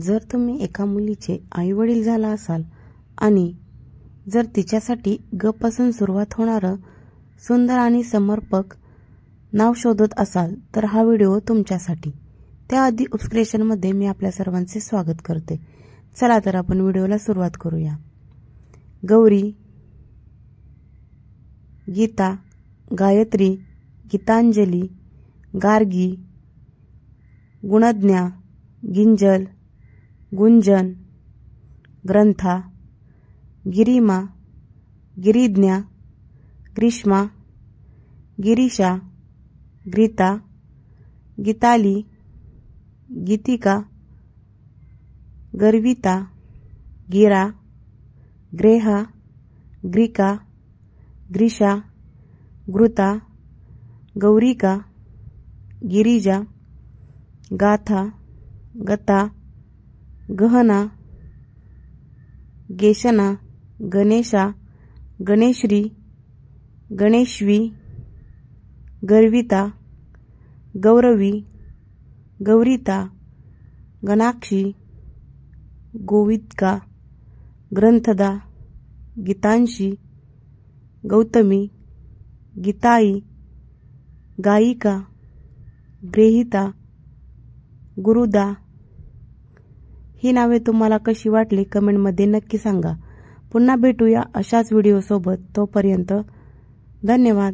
जर तुम्ही एका मुलीचे आईवडील झाला असाल आणि जर तिच्यासाठी ग पासून सुरुवात होणारं सुंदर आणि समर्पक नाव शोधत असाल तर हा व्हिडिओ तुमच्यासाठी। त्याआधी उपस्क्रिप्शनमध्ये मी आपल्या सर्वांचे स्वागत करते। चला तर आपण व्हिडिओला सुरुवात करूया। गौरी, गीता, गायत्री, गीतांजली, गार्गी, गुणज्ञा, गिंजल, गुंजन, ग्रंथा, गिरिमा, गिरिज्ञा, ग्रीष्मा, गिरीशा, गीता, गीताली, गीतिका, गर्विता, गिरा, ग्रेहा, ग्रीका, ग्रीषा, घृता, गौरिका, गिरिजा, गाथा, गता, गहना, गेशना, गणेशा, गणेश्री, गणेश्वी, गर्विता, गौरवी, गौरिता, गणाक्षी, गोवित्का, ग्रंथदा, गीतांशी, गौतमी, गीताई, गायिका, ग्रेहिता, गुरुदा। ही नावे तुम्हाला कशी वाटली कमेंटमध्ये नक्की सांगा। पुन्हा भेटूया अशाच व्हिडिओ सोबत। तोपर्यंत धन्यवाद।